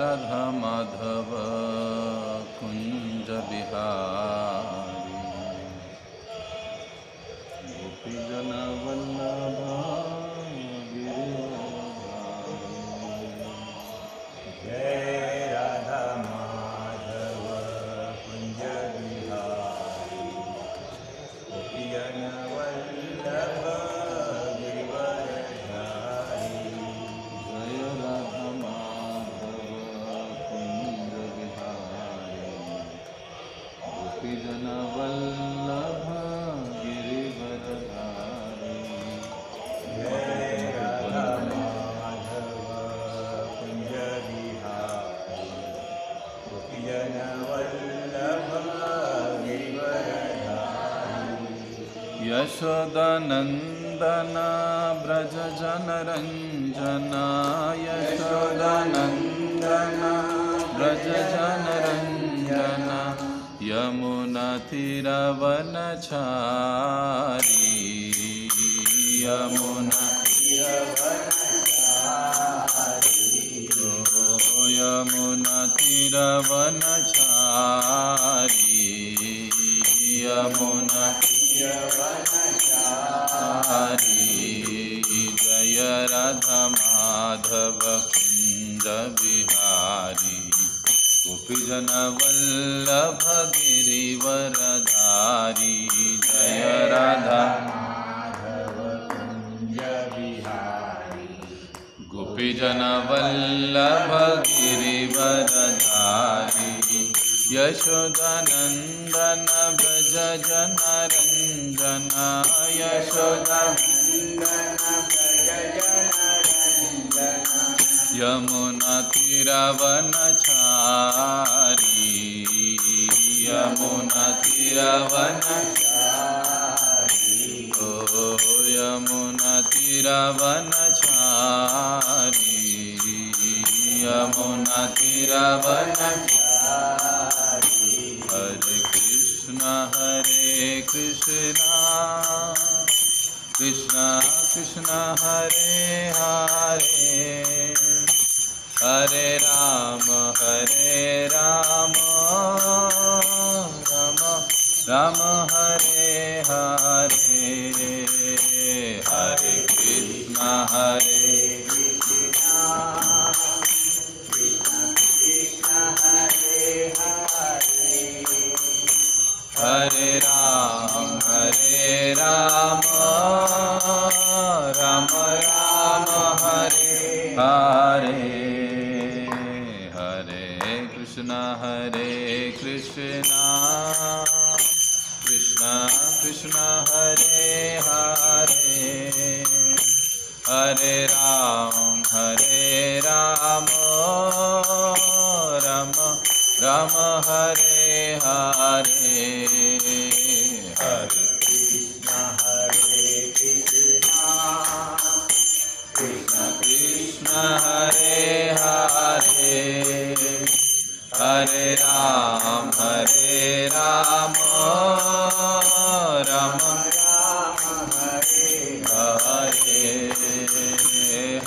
राधा माधव कुंज बिहारी गोपीजन वल्लभ जय राधा माधव कुंज बिहारी गोपीजन वल्लभ गिरिवरधारी। जय राधा माधव कुंज बिहारी गोपीजन वल्लभ गिरिवरधारी। जय राधा माधव कुंज बिहारी गोपीजन वल्लभ गिरिवरधारी। यशोदानंदन ब्रज जनरंजन यशोदानंदन ब्रज जनरंजन यमुना तीरवनचारी यमुना यमुना तीरवनचारी यमुना जय राधा माधव कुंज बिहारी गोपीजन वल्लभ गिरिवरधारी। जय राधा माधव कुंज बिहारी गोपीजन वल्लभ गिरिवरधारी यशोदानंदन ब्रज जनरंजन यशोदानंदन ब्रज जनरंजन यमुना तीरवनचारी यमुना तीरवनचारी ओ यमुना तीरवनचारी यमुना तीरवनचारी। हरे कृष्णा कृष्णा कृष्णा हरे हरे हरे राम राम राम हरे हरे हरे कृष्णा हरे Ram Ram Ram Hare Hare Hare Krishna Krishna Krishna Hare Hare Hare Ram Ram Hare Hare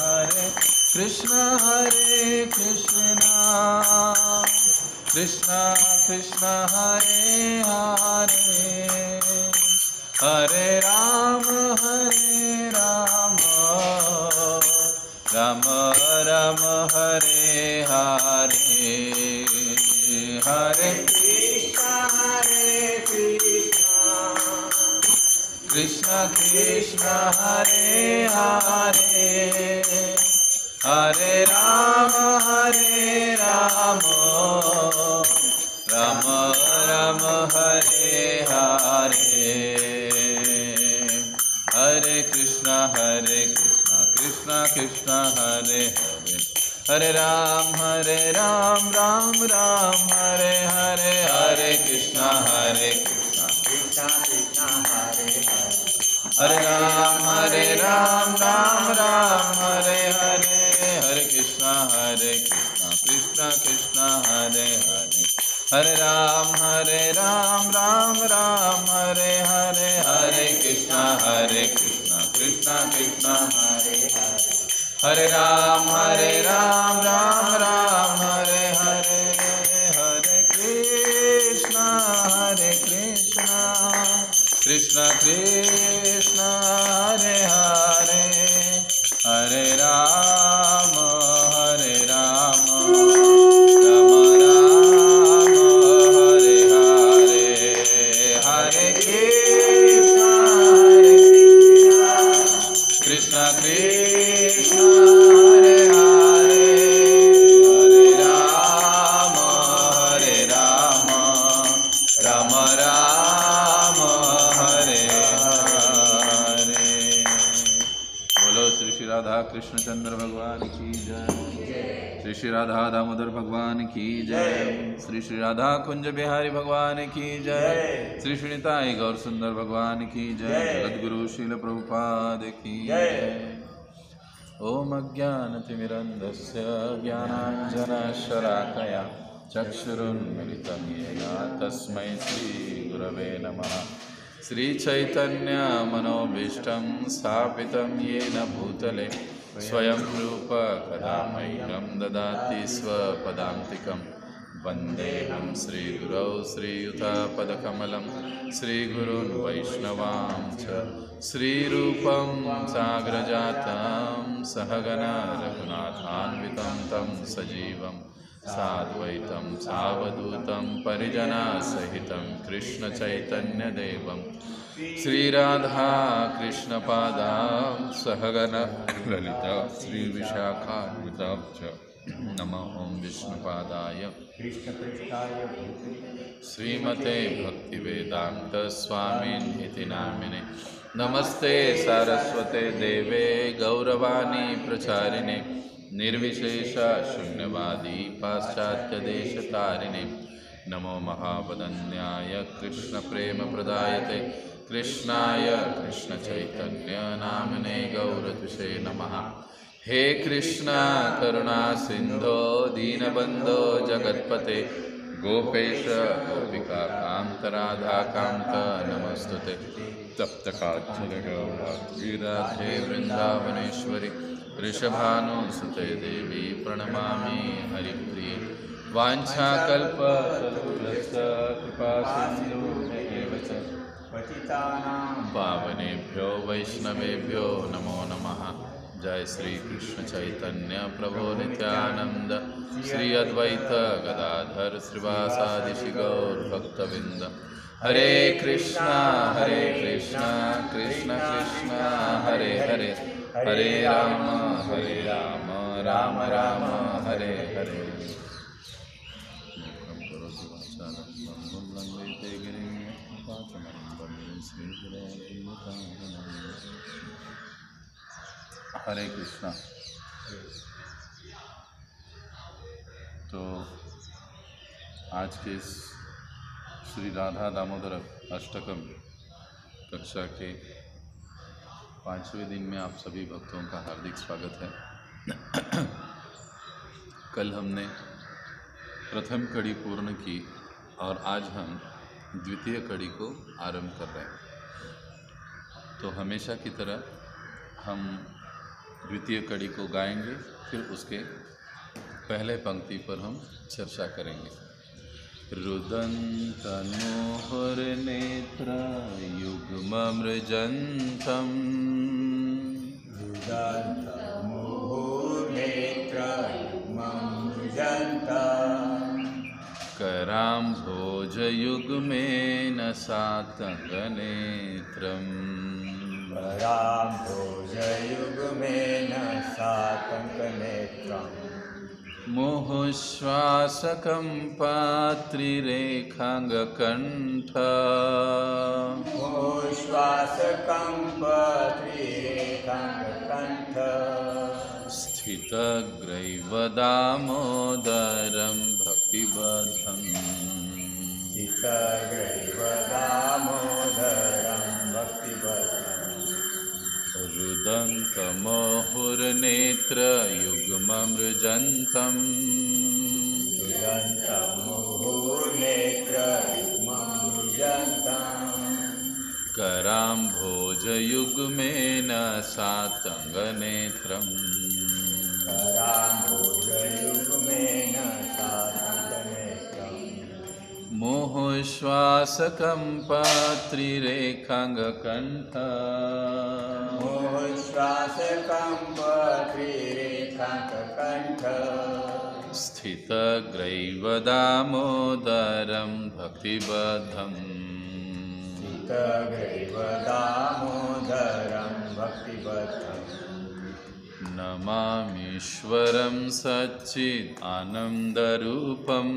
Hare Krishna Krishna Krishna Hare Hare Hare Ram Ram Hare Hare Hare Krishna Krishna Krishna Hare Hare Hare Ram Ram Hare Hare Hare Krishna Krishna Hare Hare Hare Ram Ram Hare Hare Hare Krishna Krishna Krishna Hare Hare Hare Ram Ram Hare Hare Hare Krishna Krishna Krishna Hare Hare Ram Hare Hare Hare Krishna Krishna Krishna Hare Hare Hare Ram Hare Hare Hare Krishna Krishna Krishna Hare Hare Hare Ram, Ram Ram, Hare Hare, Hare Krishna, Krishna Krishna, Hare Hare, Hare Ram, Ram Ram, Hare Hare, Hare Krishna, Krishna Krishna, Hare Hare, Hare Ram, Ram Ram, Hare Hare। बोलो श्री श्री राधा कृष्ण चंद्र भगवान की जय, श्री श्री राधा दामोदर भगवान की जय, श्री श्री राधा कुंज बिहारी भगवान की जय, श्री श्री निताई गौर सुंदर भगवान की जय, जगद्गुरु शील प्रभुपाद की जय। ओम अज्ञानतिमिरन्धस्य ज्ञानाञ्जनशलाकया चक्षुरुन्मिलितं येन तस्मै श्रीगुरवे नमः। श्रीचैतन्यमनोभीष्टं स्थापितं येन भूतले स्वयं रूप कदा मह्यं ददाति स्वपदान्तिकं। वन्देऽहं श्रीगुरौ श्रीयुतापदकमलं श्रीगुरून् वैष्णवांश्च श्रीरूपं साग्रजातं सहगना रघुनाथान्वितं तं सजीवं साद्वैतं सावधूतं परिजनसहितं कृष्णचैतन्यदेवं श्रीराधा कृष्णपादां सहगना ललिता श्रीविशाखान्वितां च। नमः ओं विष्णुपादाय कृष्णपृष्ठाय भूतले श्रीमते भक्तिवेदांत स्वामिनिति नामिने। नमस्ते सारस्वते देवे गौरवाणी प्रचारिणे, निर्विशेष शून्यवादी पाश्चात्यदेशतारिणे। नमो महावदन्याय कृष्णप्रेमप्रदायते कृष्णाय कृष्णचैतन्य नामिने गौरतुषे नमः। हे कृष्णा करुणा सिंधो दीनबंधो जगत्पते गोपेश गोपिका कांत राधा कांत नमस्तुते। तप्त कांचन गौरी राधे वृंदावनेश्वरी वृषभानुसुते देवी प्रणमामि हरिप्रिये। वाञ्छाकल्पतरुभ्यश्च कृपा सिन्धुभ्येव च पतितानां पावनेभ्यो वैष्णवेभ्यो नमो नमः। जय श्री कृष्ण चैतन्य प्रभो नित्यानंद श्री अद्वैत गदाधर श्रीवासादि श्री गौर भक्तवृंद। हरे कृष्णा कृष्ण कृष्ण हरे हरे, हरे राम राम राम हरे हरे। हरे कृष्णा। तो आज के इस श्री राधा दामोदर अष्टकम कक्षा के 5वें दिन में आप सभी भक्तों का हार्दिक स्वागत है। कल हमने प्रथम कड़ी पूर्ण की और आज हम द्वितीय कड़ी को आरंभ कर रहे हैं। तो हमेशा की तरह हम द्वितीय कड़ी को गाएंगे, फिर उसके पहले पंक्ति पर हम चर्चा करेंगे। रुदन्तमोहर नेत्र युग्ममृजन्तं कराम्भोजयुग्मेन सातङ्गनेत्रम् कराम्भोजयुग्मेन सातङ्गनेत्रम् मोहश्वासकं पात्रिरेखाङ्गकण्ठ मोश्वासकं पत्रिरेखाङ्गकण्ठ स्थितग्रैव दामोदरं भक्तिबद्धम् स्थितग्रैव दामोदरं भक्तिबद्धम् रुदन्तमोहुर्नेत्रयुग्ममृजन्तम् कराम्भोजयुग्मेन सातङ्गनेत्रम् दामोदरयुग्मेन शासितनेत्रम् मोहश्वासकं पत्रिरेखाङ्गकण्ठ मोहश्वासकम्पत्रिरेखाङ्ककण्ठ स्थितग्रैव दामोदरं भक्तिबद्धम् स्थितग्रैव दामोदरं भक्तिबद्धम् नमामीश्वरं सच्चिदानन्दरूपम्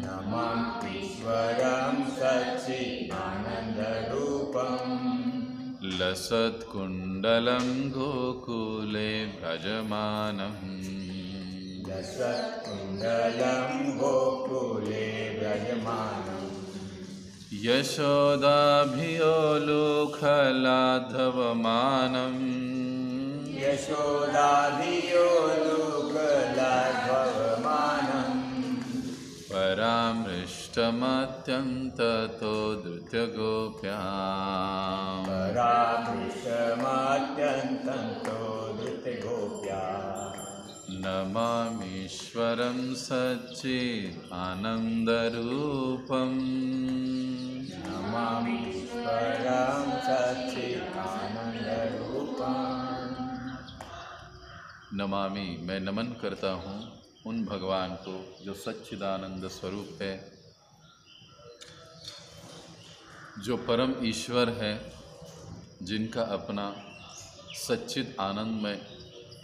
नमामीश्वरं सच्चिदानन्दरूपम् लसत्कुण्डलं गोकुले व्रजमानम् लसत्कुण्डलं गोकुले व्रजमानम् यशोदाभियोलोकलाघवमानम् यशोदाभियो लोकलाघवमानम् परामृष्टमत्यन्ततो धृत्यगोप्याम् परामृष्टमत्यन्ततो धृतगोप्या नमामीश्वरं सच्चिदानन्दरूपम् नमामीश्वरं सच्चिदानन्दरूपम् नमामि मैं नमन करता हूँ उन भगवान को जो सच्चिदानंद स्वरूप है, जो परम ईश्वर है, जिनका अपना सच्चिद आनंदमय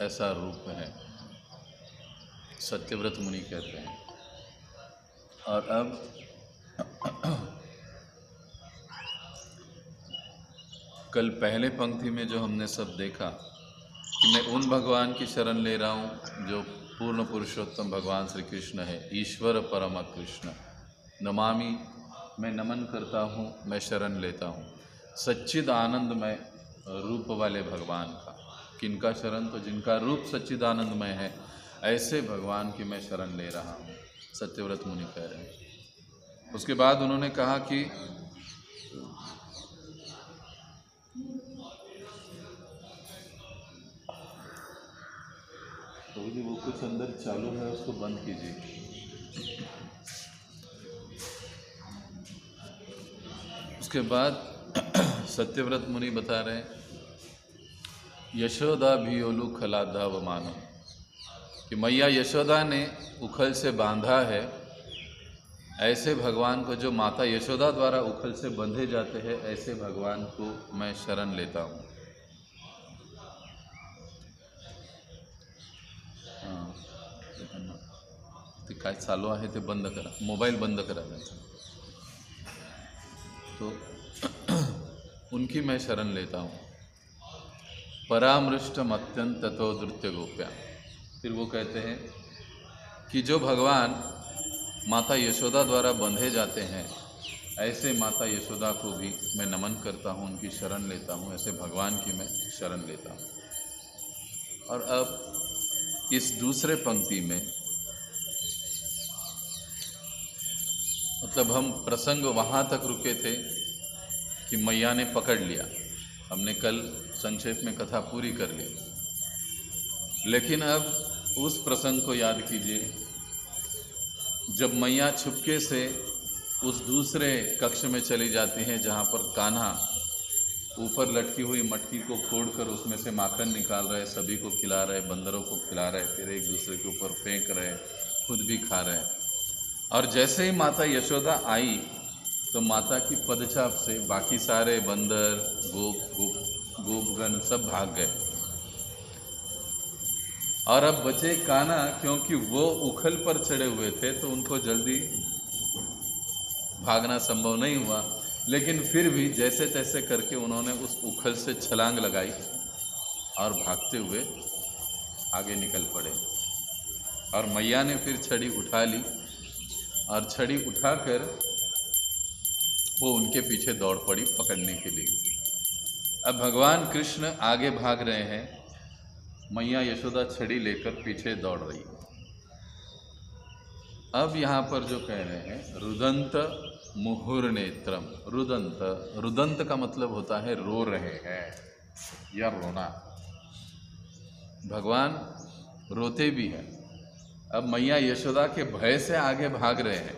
ऐसा रूप है, सत्यव्रत मुनि कहते हैं। और अब कल पहले पंक्ति में जो हमने सब देखा कि मैं उन भगवान की शरण ले रहा हूँ जो पूर्ण पुरुषोत्तम भगवान श्री कृष्ण है, ईश्वर परम कृष्ण। नमामि मैं नमन करता हूँ, मैं शरण लेता हूँ सच्चिद आनंदमय रूप वाले भगवान का। किनका शरण? तो जिनका रूप सच्चिद आनंदमय है, ऐसे भगवान की मैं शरण ले रहा हूँ, सत्यव्रत मुनि कह रहे हैं। उसके बाद उन्होंने कहा कि तो जी वो कुछ अंदर चालू है, उसको बंद कीजिए। उसके बाद सत्यव्रत मुनि बता रहे हैं यशोदा भी ओलू खलाधा व मानो, कि मैया यशोदा ने उखल से बांधा है, ऐसे भगवान को जो माता यशोदा द्वारा उखल से बंधे जाते हैं, ऐसे भगवान को मैं शरण लेता हूँ। ते काय चालू आहे ते बंद करा, मोबाईल बंद करा त्यांचा। तो उनकी मैं शरण लेता हूँ। परामृष्टम अत्यंत ततो धृत्य गोप्या। फिर वो कहते हैं कि जो भगवान माता यशोदा द्वारा बंधे जाते हैं, ऐसे माता यशोदा को भी मैं नमन करता हूँ, उनकी शरण लेता हूँ, ऐसे भगवान की मैं शरण लेता हूँ। और अब इस दूसरे पंक्ति में मतलब हम प्रसंग वहाँ तक रुके थे कि मैया ने पकड़ लिया। हमने कल संक्षेप में कथा पूरी कर ली, लेकिन अब उस प्रसंग को याद कीजिए जब मैया छुपके से उस दूसरे कक्ष में चली जाती हैं जहाँ पर कान्हा ऊपर लटकी हुई मटकी को फोड़कर उसमें से माखन निकाल रहे, सभी को खिला रहे, बंदरों को खिला रहे, फिर एक दूसरे के ऊपर फेंक रहे, खुद भी खा रहे। और जैसे ही माता यशोदा आई तो माता की पदचाप से बाकी सारे बंदर, गोपगण सब भाग गए। और अब बचे कान्हा, क्योंकि वो उखल पर चढ़े हुए थे तो उनको जल्दी भागना संभव नहीं हुआ, लेकिन फिर भी जैसे तैसे करके उन्होंने उस उखल से छलांग लगाई और भागते हुए आगे निकल पड़े। और मैया ने फिर छड़ी उठा ली और छड़ी उठाकर वो उनके पीछे दौड़ पड़ी पकड़ने के लिए। अब भगवान कृष्ण आगे भाग रहे हैं, मैया यशोदा छड़ी लेकर पीछे दौड़ रही है। अब यहाँ पर जो कह रहे हैं रुदंत मुहुर नेत्रम, रुदंत का मतलब होता है रो रहे हैं या रोना। भगवान रोते भी हैं। अब मैया यशोदा के भय से आगे भाग रहे हैं,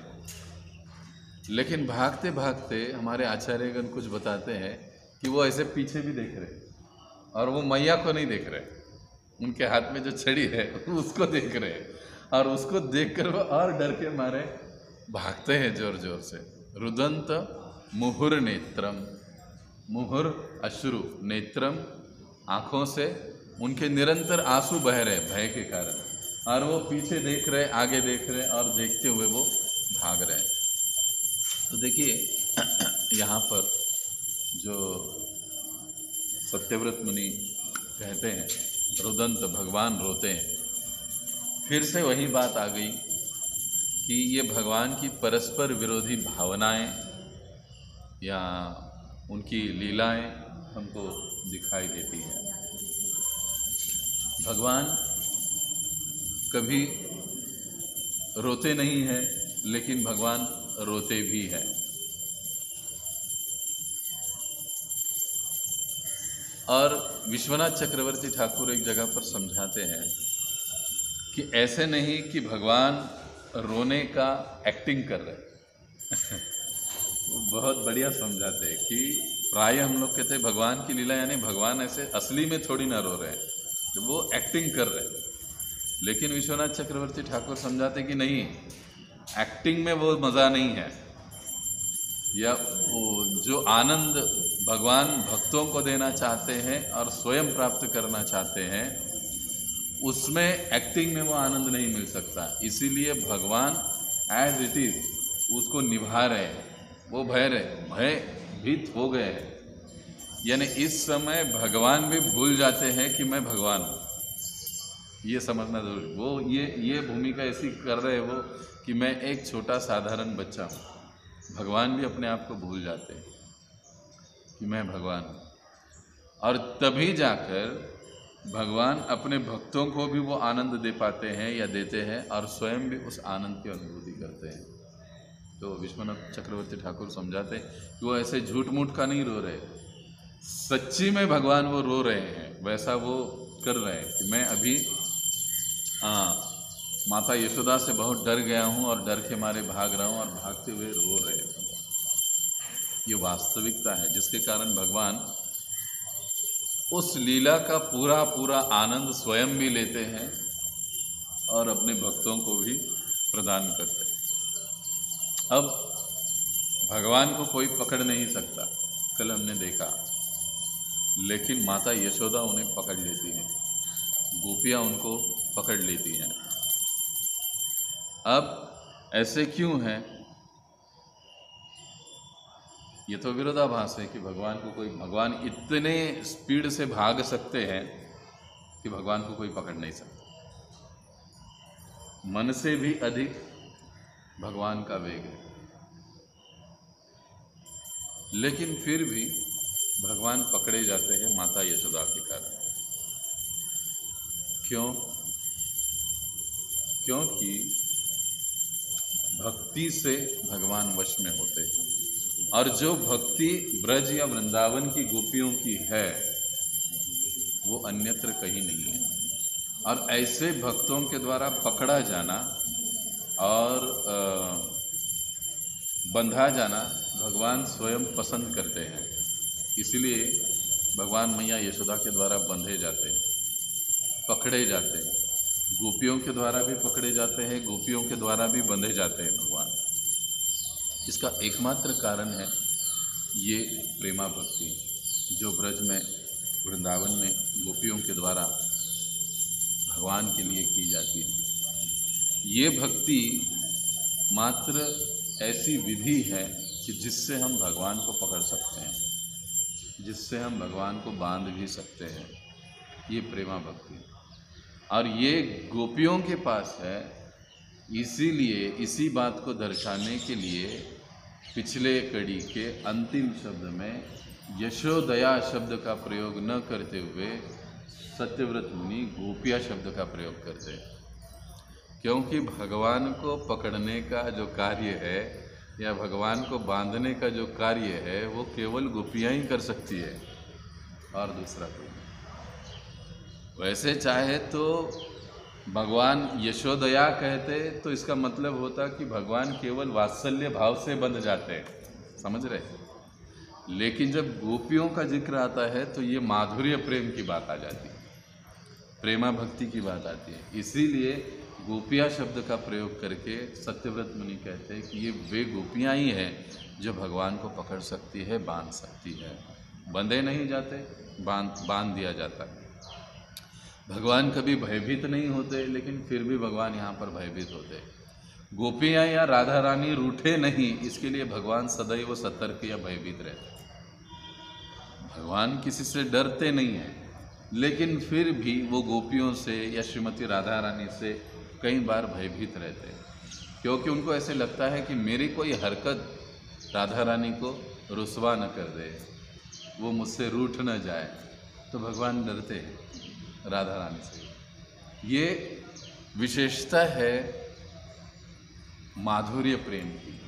लेकिन भागते भागते हमारे आचार्यगण कुछ बताते हैं कि वो ऐसे पीछे भी देख रहे हैं और वो मैया को नहीं देख रहे, उनके हाथ में जो छड़ी है उसको देख रहे हैं, और उसको देखकर वो और डर के मारे भागते हैं जोर जोर से। रुदंत मुहुर नेत्रम, मुहुर अश्रु, नेत्रम आँखों से उनके निरंतर आंसू बह रहे भय के कारण, और वो पीछे देख रहे, आगे देख रहे, और देखते हुए वो भाग रहे हैं। तो देखिए यहाँ पर जो सत्यव्रत मुनि कहते हैं रुदंत, भगवान रोते हैं, फिर से वही बात आ गई कि ये भगवान की परस्पर विरोधी भावनाएं या उनकी लीलाएं हमको दिखाई देती हैं। भगवान कभी रोते नहीं हैं, लेकिन भगवान रोते भी हैं। और विश्वनाथ चक्रवर्ती ठाकुर एक जगह पर समझाते हैं कि ऐसे नहीं कि भगवान रोने का एक्टिंग कर रहे वो बहुत बढ़िया समझाते हैं कि प्राय हम लोग कहते हैं भगवान की लीला यानी भगवान ऐसे असली में थोड़ी ना रो रहे हैं, तो वो एक्टिंग कर रहे हैं। लेकिन विश्वनाथ चक्रवर्ती ठाकुर समझाते कि नहीं, एक्टिंग में वो मज़ा नहीं है, या वो जो आनंद भगवान भक्तों को देना चाहते हैं और स्वयं प्राप्त करना चाहते हैं, उसमें एक्टिंग में वो आनंद नहीं मिल सकता। इसीलिए भगवान एज इट इज उसको निभा रहे हैं, वो भयभीत हो गए हैं। यानी इस समय भगवान भी भूल जाते हैं कि मैं भगवान हूँ, ये समझना जरूरी। वो ये भूमिका ऐसी कर रहे हैं वो कि मैं एक छोटा साधारण बच्चा हूँ। भगवान भी अपने आप को भूल जाते हैं कि मैं भगवान हूँ, और तभी जाकर भगवान अपने भक्तों को भी वो आनंद दे पाते हैं या देते हैं, और स्वयं भी उस आनंद की अनुभूति करते हैं। तो विश्वनाथ चक्रवर्ती ठाकुर समझाते हैं कि वो ऐसे झूठ मूठ का नहीं रो रहे, सच्ची में भगवान वो रो रहे हैं, वैसा वो कर रहे हैं कि मैं अभी माता यशोदा से बहुत डर गया हूँ और डर के मारे भाग रहा हूँ, और भागते हुए रो रहे हैं भगवान। ये वास्तविकता है जिसके कारण भगवान उस लीला का पूरा पूरा आनंद स्वयं भी लेते हैं और अपने भक्तों को भी प्रदान करते हैं। अब भगवान को कोई पकड़ नहीं सकता, कल हमने देखा, लेकिन माता यशोदा उन्हें पकड़ लेती हैं, गोपियाँ उनको पकड़ लेती हैं। अब ऐसे क्यों है? ये तो विरोधाभास है कि भगवान इतने स्पीड से भाग सकते हैं कि भगवान को कोई पकड़ नहीं सकता। मन से भी अधिक भगवान का वेग है, लेकिन फिर भी भगवान पकड़े जाते हैं माता यशोदा के कारण। क्यों? क्योंकि भक्ति से भगवान वश में होते हैं, और जो भक्ति ब्रज या वृंदावन की गोपियों की है वो अन्यत्र कहीं नहीं है। और ऐसे भक्तों के द्वारा पकड़ा जाना और बंधा जाना भगवान स्वयं पसंद करते हैं। इसलिए भगवान मैया यशोदा के द्वारा बंधे जाते हैं, पकड़े जाते हैं, गोपियों के द्वारा भी पकड़े जाते हैं, गोपियों के द्वारा भी बंधे जाते हैं भगवान। इसका एकमात्र कारण है ये प्रेमा भक्ति जो ब्रज में वृंदावन में गोपियों के द्वारा भगवान के लिए की जाती है। ये भक्ति मात्र ऐसी विधि है कि जिससे हम भगवान को पकड़ सकते हैं, जिससे हम भगवान को बांध भी सकते हैं, ये प्रेमा भक्ति। और ये गोपियों के पास है, इसीलिए इसी बात को दर्शाने के लिए पिछले कड़ी के अंतिम शब्द में यशोदया शब्द का प्रयोग न करते हुए सत्यव्रत मुनि गोपिया शब्द का प्रयोग करते हैं। क्योंकि भगवान को पकड़ने का जो कार्य है या भगवान को बांधने का जो कार्य है वो केवल गोपियाँ ही कर सकती है और दूसरा कोई नहीं। वैसे चाहे तो भगवान यशोदया कहते तो इसका मतलब होता कि भगवान केवल वात्सल्य भाव से बंध जाते हैं, समझ रहे। लेकिन जब गोपियों का जिक्र आता है तो ये माधुर्य प्रेम की बात आ जाती है, प्रेमा भक्ति की बात आती है। इसीलिए गोपिया शब्द का प्रयोग करके सत्यव्रत मुनि कहते हैं कि ये वे गोपियाँ ही हैं जो भगवान को पकड़ सकती है, बांध सकती है। बंधे नहीं जाते, बांध दिया जाता है। भगवान कभी भयभीत नहीं होते, लेकिन फिर भी भगवान यहाँ पर भयभीत होते। गोपियाँ या राधा रानी रूठे नहीं, इसके लिए भगवान सदैव सतर्क या भयभीत रहते। भगवान किसी से डरते नहीं हैं, लेकिन फिर भी वो गोपियों से या श्रीमती राधा रानी से कई बार भयभीत रहते हैं, क्योंकि उनको ऐसे लगता है कि मेरी कोई हरकत राधा रानी को रुसवा न कर दे, वो मुझसे रूठ न जाए। तो भगवान डरते हैं राधा रानी से। ये विशेषता है माधुर्य प्रेम की।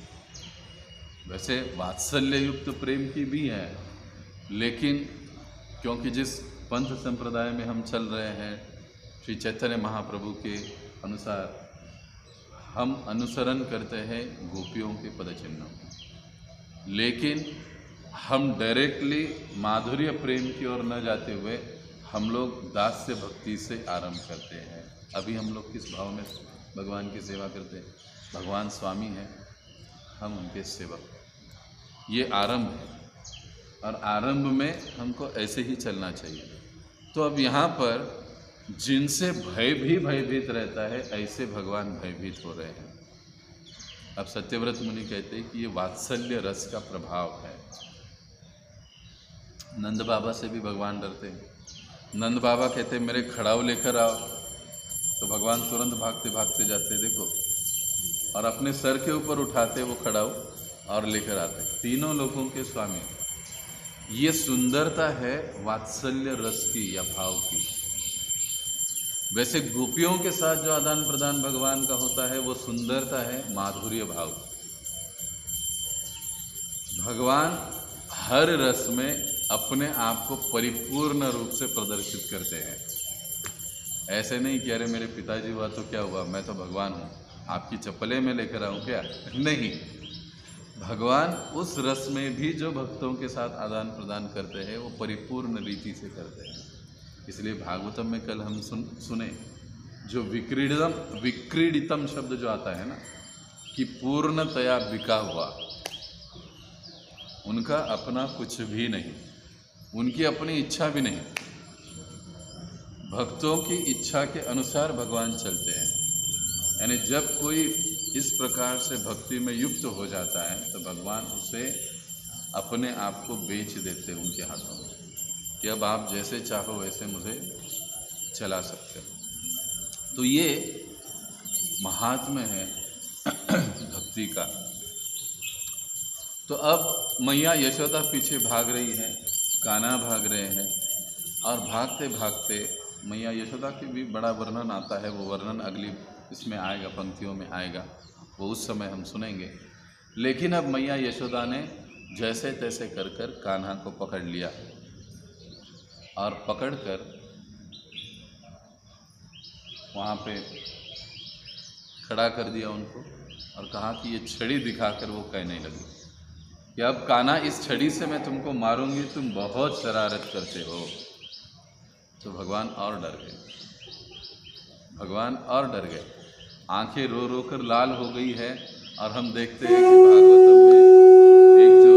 वैसे वात्सल्य युक्त प्रेम की भी है, लेकिन क्योंकि जिस पंथ संप्रदाय में हम चल रहे हैं, श्री चैतन्य महाप्रभु के अनुसार हम अनुसरण करते हैं गोपियों के पदचिन्हों, लेकिन हम डायरेक्टली माधुर्य प्रेम की ओर न जाते हुए हम लोग दास्य भक्ति से आरंभ करते हैं। अभी हम लोग किस भाव में भगवान की सेवा करते हैं? भगवान स्वामी हैं, हम उनके सेवक। ये आरंभ है, और आरंभ में हमको ऐसे ही चलना चाहिए। तो अब यहाँ पर जिनसे भय भी भयभीत रहता है, ऐसे भगवान भयभीत हो रहे हैं। अब सत्यव्रत मुनि कहते हैं कि ये वात्सल्य रस का प्रभाव है। नंद बाबा से भी भगवान डरते हैं। नंद बाबा कहते हैं मेरे खड़ाऊ लेकर आओ, तो भगवान तुरंत भागते भागते जाते, देखो, और अपने सर के ऊपर उठाते वो खड़ाऊ और लेकर आते। तीनों लोगों के स्वामी। ये सुंदरता है वात्सल्य रस की या भाव की। वैसे गोपियों के साथ जो आदान प्रदान भगवान का होता है वो सुंदरता है माधुर्य भाव। भगवान हर रस में अपने आप को परिपूर्ण रूप से प्रदर्शित करते हैं। ऐसे नहीं कि अरे मेरे पिताजी हुआ तो क्या हुआ, मैं तो भगवान हूँ, आपकी चप्पलें में लेकर आऊँ क्या? नहीं, भगवान उस रस में भी जो भक्तों के साथ आदान प्रदान करते हैं वो परिपूर्ण रीति से करते हैं। इसलिए भागवतम में कल हम सुने जो विक्रीडितम शब्द जो आता है ना, कि पूर्णतया बिका हुआ, उनका अपना कुछ भी नहीं, उनकी अपनी इच्छा भी नहीं, भक्तों की इच्छा के अनुसार भगवान चलते हैं। यानी जब कोई इस प्रकार से भक्ति में युक्त हो जाता है तो भगवान उसे अपने आप को बेच देते हैं उनके हाथों में, कि अब आप जैसे चाहो वैसे मुझे चला सकते हो। तो ये महात्म्य है भक्ति का। तो अब मैया यशोदा पीछे भाग रही है, कान्हा भाग रहे हैं, और भागते भागते मैया यशोदा की भी बड़ा वर्णन आता है। वो वर्णन अगली इसमें आएगा, पंक्तियों में आएगा, वो उस समय हम सुनेंगे। लेकिन अब मैया यशोदा ने जैसे तैसे कर कर कान्हा को पकड़ लिया, और पकड़कर वहाँ पे खड़ा कर दिया उनको, और कहा कि ये छड़ी दिखाकर वो कहने लगी कि अब कान्हा, इस छड़ी से मैं तुमको मारूंगी, तुम बहुत शरारत करते हो। तो भगवान और डर गए, भगवान और डर गए, आंखें रो रो कर लाल हो गई है। और हम देखते हैं कि भागवतम में एक जो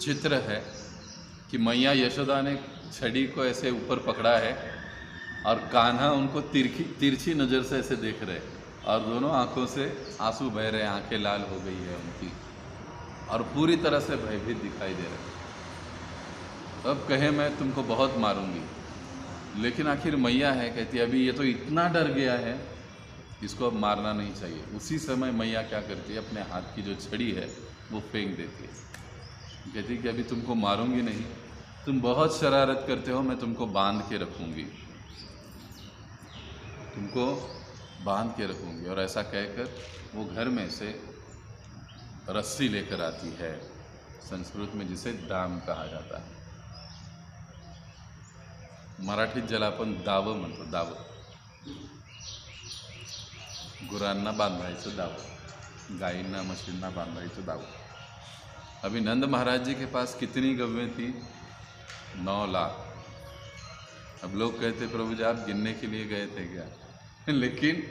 चित्र है कि मैया यशोदा ने छड़ी को ऐसे ऊपर पकड़ा है, और कान्हा उनको तिरछी नज़र से ऐसे देख रहे, और दोनों आंखों से आंसू बह रहे, आंखें लाल हो गई है उनकी, और पूरी तरह से भयभीत दिखाई दे रहे। अब कहे मैं तुमको बहुत मारूंगी, लेकिन आखिर मैया है, कहती है अभी ये तो इतना डर गया है, इसको अब मारना नहीं चाहिए। उसी समय मैया क्या करती है, अपने हाथ की जो छड़ी है वो फेंक देती है, कहती है कि अभी तुमको मारूंगी नहीं, तुम बहुत शरारत करते हो, मैं तुमको बांध के रखूंगी, तुमको बांध के रखूंगी। और ऐसा कहकर वो घर में से रस्सी लेकर आती है, संस्कृत में जिसे दाम कहा जाता है। मराठीत ज्याला आपण दाव म्हणतो, दाव, गुरांना बांधायचं दाव, गायींना म्हशींना बांधायचं दाव। अभी नंद महाराज जी के पास कितनी गवें थी? 9 लाख। अब लोग कहते प्रभु जी आप गिनने के लिए गए थे क्या? लेकिन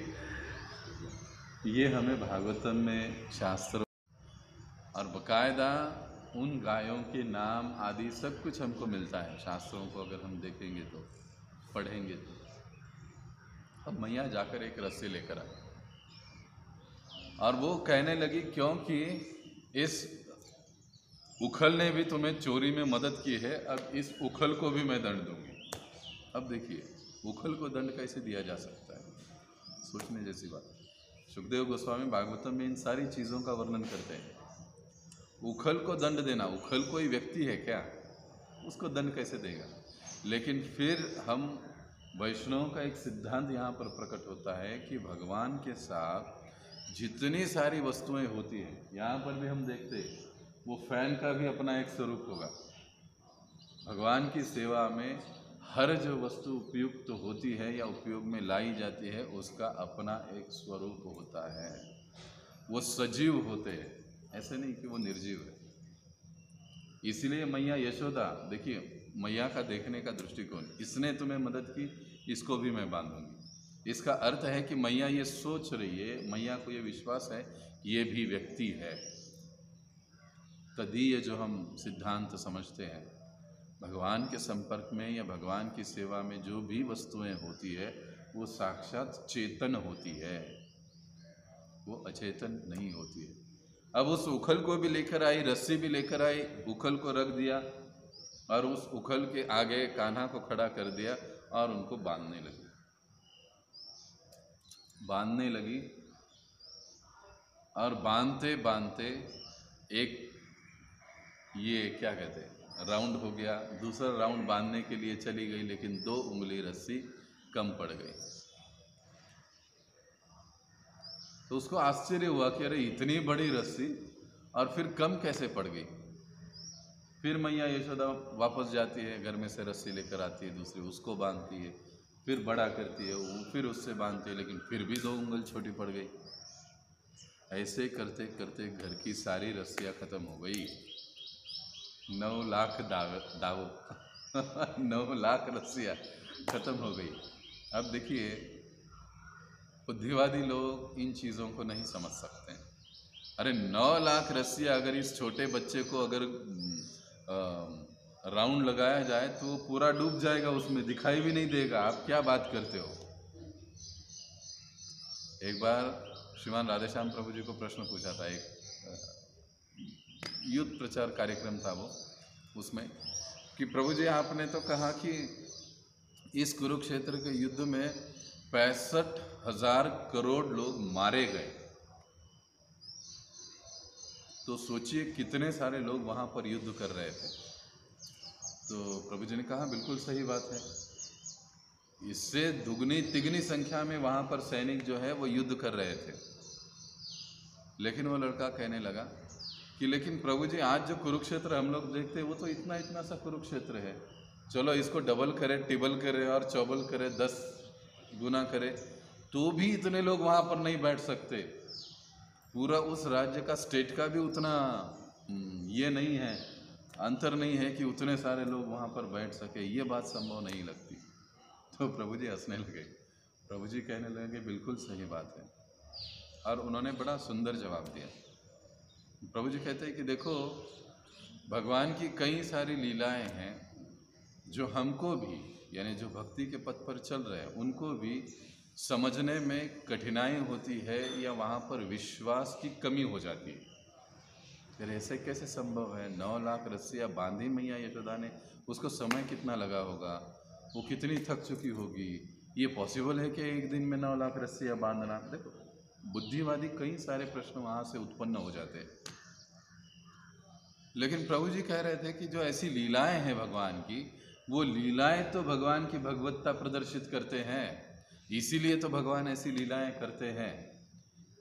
ये हमें भागवतम में शास्त्र और बकायदा उन गायों के नाम आदि सब कुछ हमको मिलता है शास्त्रों को अगर हम देखेंगे तो, पढ़ेंगे तो। अब मैया जाकर एक रस्सी लेकर आई और वो कहने लगी क्योंकि इस उखल ने भी तुम्हें चोरी में मदद की है, अब इस उखल को भी मैं दंड दूंगी। अब देखिए उखल को दंड कैसे दिया जा सकता है, सोचने जैसी बात। सुखदेव गोस्वामी भागवतम में इन सारी चीज़ों का वर्णन करते हैं। उखल को दंड देना, उखल कोई व्यक्ति है क्या? उसको दंड कैसे देगा? लेकिन फिर हम वैष्णवों का एक सिद्धांत यहाँ पर प्रकट होता है कि भगवान के साथ जितनी सारी वस्तुएं होती हैं, यहाँ पर भी हम देखते हैं वो फैन का भी अपना एक स्वरूप होगा। भगवान की सेवा में हर जो वस्तु उपयुक्त होती है या उपयोग में लाई जाती है उसका अपना एक स्वरूप होता है। वो सजीव होते हैं, ऐसे नहीं कि वो निर्जीव है। इसलिए मैया यशोदा, देखिए मैया का देखने का दृष्टिकोण, इसने तुम्हें मदद की, इसको भी मैं बांधूंगी। इसका अर्थ है कि मैया ये सोच रही है, मैया को ये विश्वास है ये भी व्यक्ति है। तदीय जो हम सिद्धांत समझते हैं, भगवान के संपर्क में या भगवान की सेवा में जो भी वस्तुएं होती है वो साक्षात चेतन होती है, वो अचेतन नहीं होती है। अब उस उखल को भी लेकर आई, रस्सी भी लेकर आई, उखल को रख दिया और उस उखल के आगे कान्हा को खड़ा कर दिया और उनको बांधने लगी। और बांधते बांधते एक ये क्या कहते हैं राउंड हो गया, दूसरा राउंड बांधने के लिए चली गई, लेकिन 2 उंगली रस्सी कम पड़ गई। तो उसको आश्चर्य हुआ कि अरे इतनी बड़ी रस्सी और फिर कम कैसे पड़ गई। फिर मैया यशोदा वापस जाती है, घर में से रस्सी लेकर आती है दूसरी, उसको बांधती है, फिर बड़ा करती है, फिर उससे बांधती है, लेकिन फिर भी 2 उंगल छोटी पड़ गई। ऐसे करते करते घर की सारी रस्सियाँ खत्म हो गई। 9 लाख दाव 9 लाख रस्सियाँ खत्म हो गई। अब देखिए बुद्धिवादी लोग इन चीज़ों को नहीं समझ सकते। अरे 9 लाख रस्सियाँ अगर इस छोटे बच्चे को अगर राउंड लगाया जाए तो पूरा डूब जाएगा, उसमें दिखाई भी नहीं देगा। आप क्या बात करते हो? एक बार श्रीमान राधेश्याम प्रभु जी को प्रश्न पूछा था, एक युद्ध प्रचार कार्यक्रम था वो, उसमें कि प्रभु जी आपने तो कहा कि इस कुरुक्षेत्र के युद्ध में 65,000 करोड़ लोग मारे गए, तो सोचिए कितने सारे लोग वहाँ पर युद्ध कर रहे थे। तो प्रभु जी ने कहा बिल्कुल सही बात है, इससे दुगनी तिगनी संख्या में वहाँ पर सैनिक जो है वो युद्ध कर रहे थे। लेकिन वो लड़का कहने लगा कि लेकिन प्रभु जी आज जो कुरुक्षेत्र हम लोग देखते हैं वो तो इतना इतना सा कुरुक्षेत्र है, चलो इसको डबल करे, ट्रिपल करे और चौबल करे, 10 गुना करे, तो भी इतने लोग वहाँ पर नहीं बैठ सकते। पूरा उस राज्य का स्टेट का भी उतना ये नहीं है, अंतर नहीं है कि उतने सारे लोग वहाँ पर बैठ सके, ये बात संभव नहीं लगती। तो प्रभु जी हंसने लगे। प्रभु जी कहने लगे बिल्कुल सही बात है, और उन्होंने बड़ा सुंदर जवाब दिया। प्रभु जी कहते हैं कि देखो भगवान की कई सारी लीलाएं हैं जो हमको भी, यानी जो भक्ति के पथ पर चल रहे हैं उनको भी समझने में कठिनाई होती है या वहाँ पर विश्वास की कमी हो जाती है। फिर ऐसे कैसे संभव है? 9 लाख रस्सियाँ बांधी मैया यशोदा ने, उसको समय कितना लगा होगा, वो कितनी थक चुकी होगी, ये पॉसिबल है कि एक दिन में 9 लाख रस्सियाँ बांधना? देखो बुद्धिवादी कई सारे प्रश्न वहाँ से उत्पन्न हो जाते हैं। लेकिन प्रभु जी कह रहे थे कि जो ऐसी लीलाएं हैं भगवान की, वो लीलाएं तो भगवान की भगवत्ता प्रदर्शित करते हैं, इसीलिए तो भगवान ऐसी लीलाएं करते हैं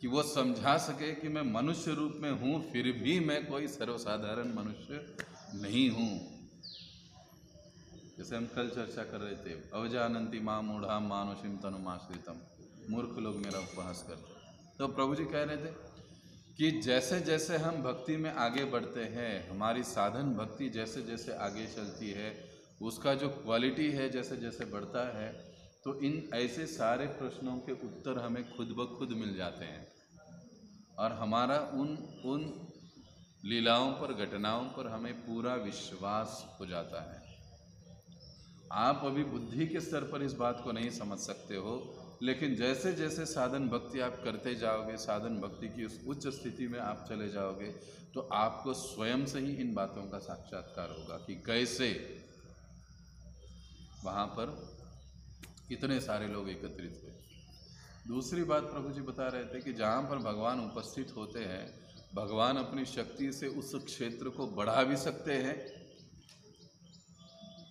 कि वो समझा सके कि मैं मनुष्य रूप में हूँ, फिर भी मैं कोई सर्वसाधारण मनुष्य नहीं हूँ। जैसे हम कल चर्चा कर रहे थे, अवजानंती मां मूढ़ा मानुषिम तनुमाश्रितम, मूर्ख लोग मेरा उपहास करते। तो प्रभु जी कह रहे थे कि जैसे जैसे हम भक्ति में आगे बढ़ते हैं, हमारी साधन भक्ति जैसे जैसे आगे चलती है, उसका जो क्वालिटी है जैसे जैसे बढ़ता है, तो इन ऐसे सारे प्रश्नों के उत्तर हमें खुद ब खुद मिल जाते हैं और हमारा उन लीलाओं पर, घटनाओं पर हमें पूरा विश्वास हो जाता है। आप अभी बुद्धि के स्तर पर इस बात को नहीं समझ सकते हो, लेकिन जैसे जैसे साधन भक्ति आप करते जाओगे, साधन भक्ति की उस उच्च स्थिति में आप चले जाओगे, तो आपको स्वयं से ही इन बातों का साक्षात्कार होगा कि कैसे वहाँ पर इतने सारे लोग एकत्रित हुए। दूसरी बात प्रभु जी बता रहे थे कि जहाँ पर भगवान उपस्थित होते हैं, भगवान अपनी शक्ति से उस क्षेत्र को बढ़ा भी सकते हैं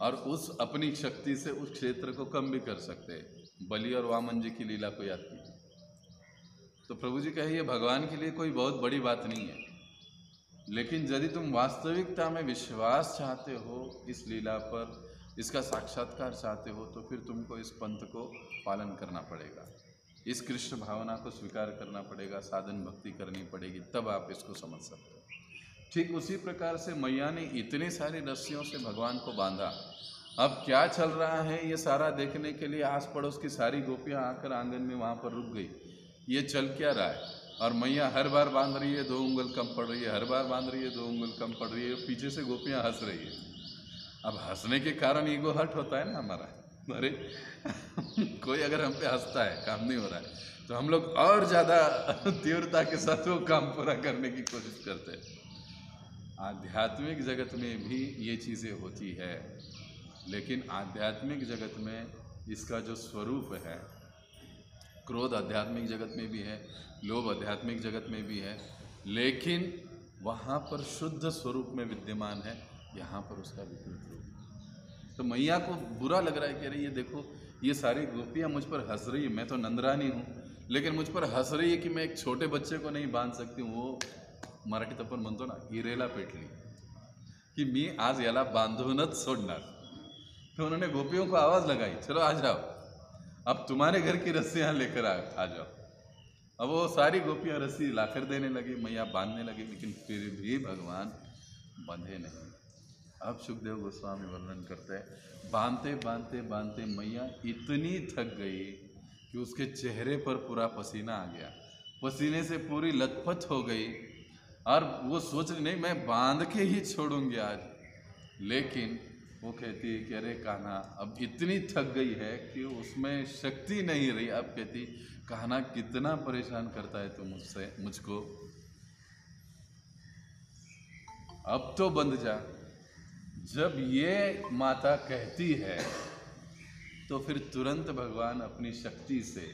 और उस अपनी शक्ति से उस क्षेत्र को कम भी कर सकते हैं। बलि और वामन जी की लीला को याद कीजिए। तो प्रभु जी कहे ये भगवान के लिए कोई बहुत बड़ी बात नहीं है, लेकिन यदि तुम वास्तविकता में विश्वास चाहते हो इस लीला पर, इसका साक्षात्कार चाहते हो, तो फिर तुमको इस पंथ को पालन करना पड़ेगा, इस कृष्ण भावना को स्वीकार करना पड़ेगा, साधन भक्ति करनी पड़ेगी, तब आप इसको समझ सकते हो। ठीक उसी प्रकार से मैया ने इतनी सारी रस्सियों से भगवान को बांधा। अब क्या चल रहा है ये सारा देखने के लिए आस पड़ोस की सारी गोपियां आकर आंगन में वहाँ पर रुक गई, ये चल क्या रहा है। और मैया हर बार बांध रही है, 2 उंगल कम पड़ रही है, हर बार बांध रही है, 2 उंगल कम पड़ रही है, पीछे से गोपियां हंस रही है। अब हंसने के कारण ईगो हर्ट होता है ना हमारा। अरे कोई अगर हम पे हंसता है, काम नहीं हो रहा है, तो हम लोग और ज़्यादा तीव्रता के साथ वो काम पूरा करने की कोशिश करते हैं। आध्यात्मिक जगत में भी ये चीज़ें होती है, लेकिन आध्यात्मिक जगत में इसका जो स्वरूप है, क्रोध आध्यात्मिक जगत में भी है, लोभ आध्यात्मिक जगत में भी है, लेकिन वहाँ पर शुद्ध स्वरूप में विद्यमान है, यहाँ पर उसका विपरीत रूप। तो मैया को बुरा लग रहा है कि अरे ये देखो, ये सारी गोपियाँ मुझ पर हंस रही है, मैं तो नंदरानी हूँ, लेकिन मुझ पर हंस रही है कि मैं एक छोटे बच्चे को नहीं बांध सकती हूँ। वो मराठीत आपण म्हणतो ना, हिरेला पेटली कि मी आज याला बांधूनच सोडणार। तो उन्होंने गोपियों को आवाज़ लगाई, चलो आ जाओ, अब तुम्हारे घर की रस्सियाँ लेकर आ जाओ। अब वो सारी गोपियाँ रस्सी लाकर देने लगी, मैया बांधने लगी, लेकिन फिर भी भगवान बंधे नहीं। अब सुखदेव गोस्वामी वर्णन करते हैं, बांधते बांधते बांधते मैया इतनी थक गई कि उसके चेहरे पर पूरा पसीना आ गया, पसीने से पूरी लथपथ हो गई और वो सोच रही नहीं मैं बांध के ही छोड़ूंगी आज। लेकिन वो कहती है कि अरे कान्हा, अब इतनी थक गई है कि उसमें शक्ति नहीं रही। अब कहती, कान्हा कितना परेशान करता है तू मुझको, अब तो बंध जा। जब ये माता कहती है तो फिर तुरंत भगवान अपनी शक्ति से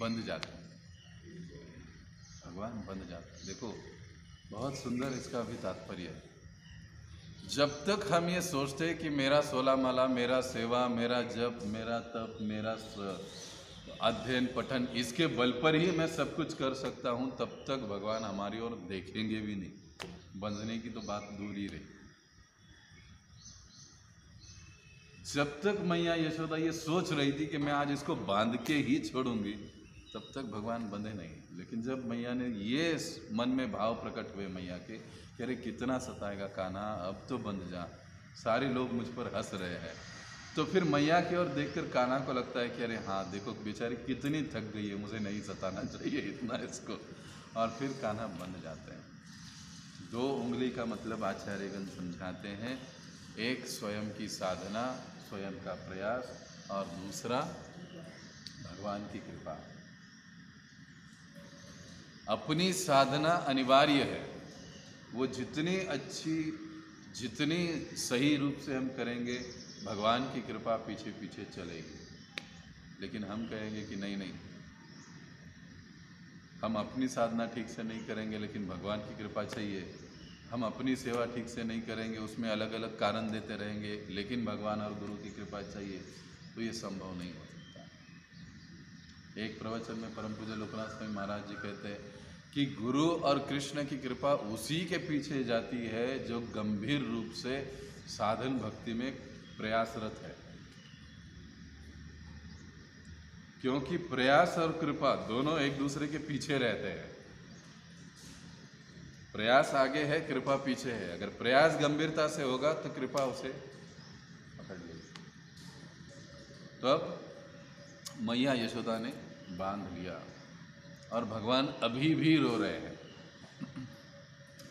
बंध जाते हैं, भगवान बंध जाते हैं। देखो बहुत सुंदर इसका भी तात्पर्य है। जब तक हम ये सोचते हैं कि मेरा 16 माला, मेरा सेवा, मेरा जप, मेरा तप, मेरा अध्ययन पठन, इसके बल पर ही मैं सब कुछ कर सकता हूँ, तब तक भगवान हमारी ओर देखेंगे भी नहीं। बंधने की तो बात दूर ही रही। जब तक मैया यशोदा ये सोच रही थी कि मैं आज इसको बांध के ही छोड़ूंगी, तब तक भगवान बंधे नहीं। लेकिन जब मैया ने ये मन में भाव प्रकट हुए मैया के कि अरे कितना सताएगा कान्हा, अब तो बंध जा, सारे लोग मुझ पर हंस रहे हैं, तो फिर मैया की ओर देखकर कान्हा को लगता है कि अरे हाँ देखो बेचारी कितनी थक गई है, मुझे नहीं सताना चाहिए इतना इसको, और फिर कान्हा बंध जाते हैं। 2 उंगली का मतलब आचार्यगण समझाते हैं, एक स्वयं की साधना, स्वयं का प्रयास, और दूसरा भगवान की कृपा। अपनी साधना अनिवार्य है, वो जितनी अच्छी, जितनी सही रूप से हम करेंगे, भगवान की कृपा पीछे पीछे चलेगी। लेकिन हम कहेंगे कि नहीं नहीं, हम अपनी साधना ठीक से नहीं करेंगे लेकिन भगवान की कृपा चाहिए, हम अपनी सेवा ठीक से नहीं करेंगे, उसमें अलग अलग कारण देते रहेंगे, लेकिन भगवान और गुरु की कृपा चाहिए, तो ये संभव नहीं हो सकता। एक प्रवचन में परम पूज्य लोकनाथ स्वामी महाराज जी कहते हैं कि गुरु और कृष्ण की कृपा उसी के पीछे जाती है जो गंभीर रूप से साधन भक्ति में प्रयासरत है। क्योंकि प्रयास और कृपा दोनों एक दूसरे के पीछे रहते हैं। प्रयास आगे है, कृपा पीछे है। अगर प्रयास गंभीरता से होगा तो कृपा उसे पकड़ लेगी। तो अब मैया यशोदा ने बांध लिया और भगवान अभी भी रो रहे हैं।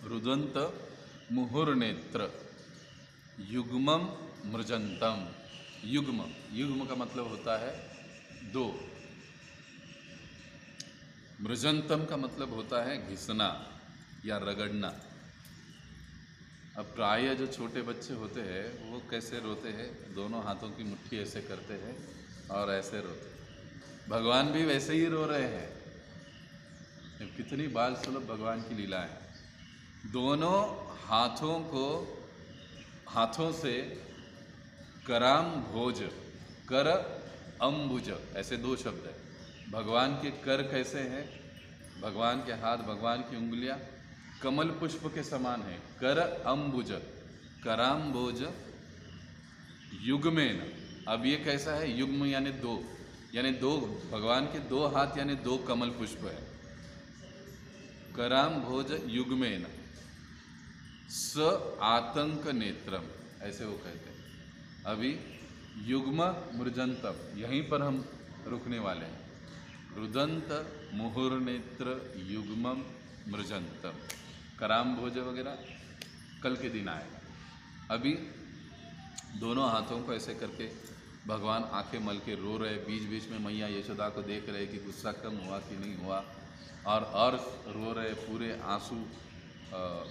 रुदंत मुहुर नेत्र युग्मम मृजंतम। युग्म, युग्म का मतलब होता है दो, मृजंतम का मतलब होता है घिसना या रगड़ना। अब प्राय जो छोटे बच्चे होते हैं वो कैसे रोते हैं, दोनों हाथों की मुट्ठी ऐसे करते हैं और ऐसे रोते हैं। भगवान भी वैसे ही रो रहे हैं। कितनी बाल सुलभ भगवान की लीला है। दोनों हाथों से कराम भोज, कर अम्बुज, ऐसे दो शब्द है। भगवान के कर कैसे हैं, भगवान के हाथ, भगवान की उंगलियां कमल पुष्प के समान है। कर अम्बुज, कराम्बोज युग्मेन। अब ये कैसा है, युग्म यानी दो, भगवान के दो हाथ यानी दो कमल पुष्प है। कराम्भोज युग्मेन स आतंक नेत्रम, ऐसे वो कहते हैं। अभी युग्म मृजंतम, यहीं पर हम रुकने वाले हैं। रुदंत मुहुर्नेत्र युग्मम मृजंतम, कराम्भोज वगैरह कल के दिन आएगा। अभी दोनों हाथों को ऐसे करके भगवान आंखें मल के रो रहे। बीच बीच में मैया यशोदा को देख रहे कि गुस्सा कम हुआ कि नहीं हुआ, और रो रहे, पूरे आंसू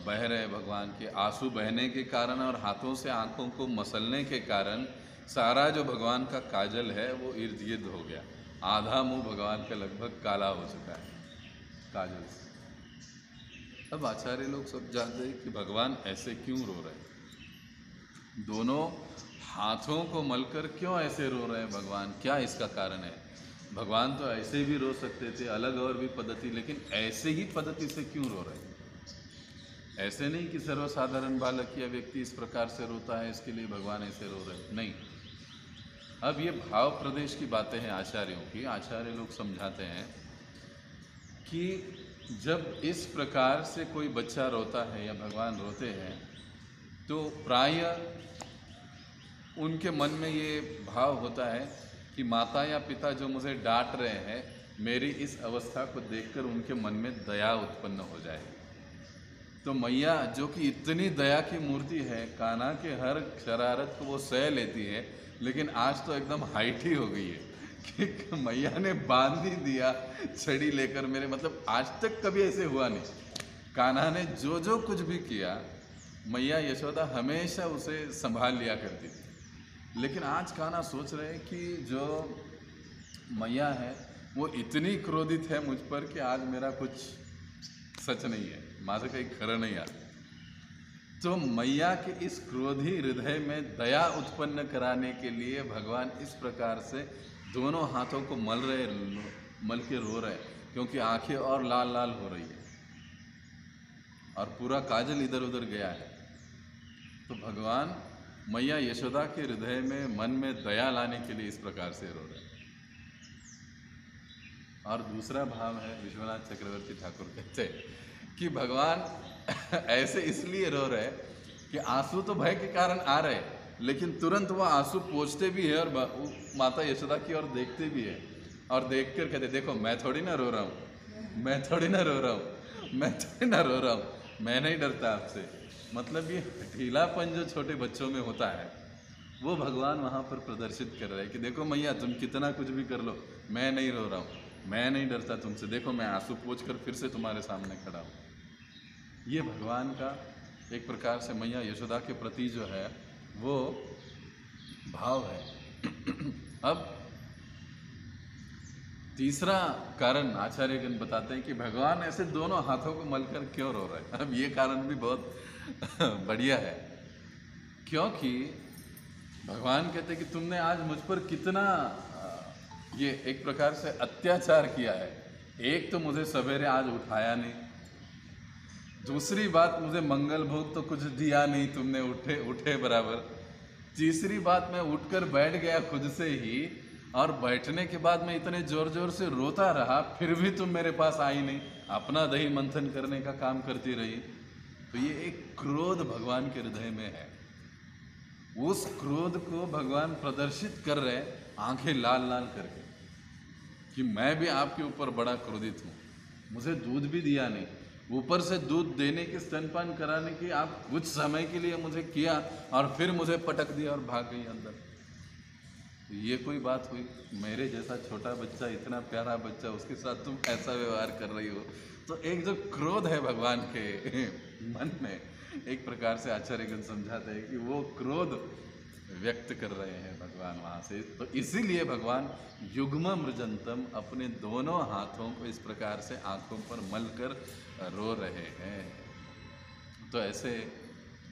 बह रहे। भगवान के आंसू बहने के कारण और हाथों से आंखों को मसलने के कारण सारा जो भगवान का काजल है वो इर्द गिर्द हो गया। आधा मुंह भगवान का लगभग काला हो चुका है काजल से। अब आचार्य लोग सब जानते हैं कि भगवान ऐसे क्यों रो रहे हैं, दोनों हाथों को मलकर क्यों ऐसे रो रहे हैं भगवान, क्या इसका कारण है। भगवान तो ऐसे भी रो सकते थे, अलग और भी पद्धति, लेकिन ऐसे ही पद्धति से क्यों रो रहे हैं। ऐसे नहीं कि सर्वसाधारण बालक या व्यक्ति इस प्रकार से रोता है इसके लिए भगवान ऐसे रो रहे हैं, नहीं। अब ये भाव प्रदेश की बातें हैं आचार्यों की। आचार्य लोग समझाते हैं कि जब इस प्रकार से कोई बच्चा रोता है या भगवान रोते हैं तो प्राय उनके मन में ये भाव होता है कि माता या पिता जो मुझे डांट रहे हैं, मेरी इस अवस्था को देखकर उनके मन में दया उत्पन्न हो जाए। तो मैया जो कि इतनी दया की मूर्ति है, कान्हा के हर शरारत को वो सह लेती है, लेकिन आज तो एकदम हाइट ही हो गई है कि मैया ने बांध ही दिया छड़ी लेकर मेरे, मतलब आज तक कभी ऐसे हुआ नहीं। कान्हा ने जो जो कुछ भी किया, मैया यशोदा हमेशा उसे संभाल लिया करती थी। लेकिन आज कान्हा सोच रहे हैं कि जो मैया है वो इतनी क्रोधित है मुझ पर कि आज मेरा कुछ सच नहीं है, माझं काही खरं नहीं आता। तो मैया के इस क्रोधी हृदय में दया उत्पन्न कराने के लिए भगवान इस प्रकार से दोनों हाथों को मल के रो रहे, क्योंकि आंखें और लाल लाल हो रही है और पूरा काजल इधर उधर गया है। तो भगवान मैया यशोदा के हृदय में, मन में दया लाने के लिए इस प्रकार से रो रहे। और दूसरा भाव है, विश्वनाथ चक्रवर्ती ठाकुर कहते हैं कि भगवान ऐसे इसलिए रो रहे कि आंसू तो भय के कारण आ रहे, लेकिन तुरंत वो आंसू पोंछते भी है और माता यशोदा की ओर देखते भी है, और देखकर कहते देखो मैं थोड़ी ना रो रहा हूँ, मैं थोड़ी ना रो रहा हूँ, मैं थोड़ी ना रो रहा हूँ, मैं नहीं डरता आपसे। मतलब ये ढीलापन जो छोटे बच्चों में होता है वो भगवान वहाँ पर प्रदर्शित कर रहे हैं कि देखो मैया तुम कितना कुछ भी कर लो, मैं नहीं रो रहा हूँ, मैं नहीं डरता तुमसे, देखो मैं आंसू पोंछ कर फिर से तुम्हारे सामने खड़ा हूँ। ये भगवान का एक प्रकार से मैया यशोदा के प्रति जो है वो भाव है। अब तीसरा कारण आचार्यगण बताते हैं कि भगवान ऐसे दोनों हाथों को मलकर क्यों रो रहे हैं। अब ये कारण भी बहुत बढ़िया है, क्योंकि भगवान कहते हैं कि तुमने आज मुझ पर कितना ये एक प्रकार से अत्याचार किया है। एक तो मुझे सवेरे आज उठाया नहीं, दूसरी बात मुझे मंगल भोग तो कुछ दिया नहीं तुमने उठे बराबर, तीसरी बात मैं उठकर बैठ गया खुद से ही, और बैठने के बाद मैं इतने जोर जोर से रोता रहा, फिर भी तुम मेरे पास आई नहीं, अपना दही मंथन करने का काम करती रही। तो ये एक क्रोध भगवान के हृदय में है। उस क्रोध को भगवान प्रदर्शित कर रहे, आंखें लाल लाल करके, कि मैं भी आपके ऊपर बड़ा क्रोधित हूँ। मुझे दूध भी दिया नहीं, ऊपर से दूध देने के स्तनपान कराने की आप कुछ समय के लिए मुझे किया, और फिर मुझे पटक दिया और भाग गई अंदर। ये कोई बात हुई? मेरे जैसा छोटा बच्चा, इतना प्यारा बच्चा, उसके साथ तुम ऐसा व्यवहार कर रही हो। तो एक जो क्रोध है भगवान के मन में, एक प्रकार से आचार्यगण समझाते हैं कि वो क्रोध व्यक्त कर रहे हैं भगवान वहाँ से। तो इसीलिए भगवान युग्म मृजंतम अपने दोनों हाथों को इस प्रकार से आंखों पर मल कर रो रहे हैं। तो ऐसे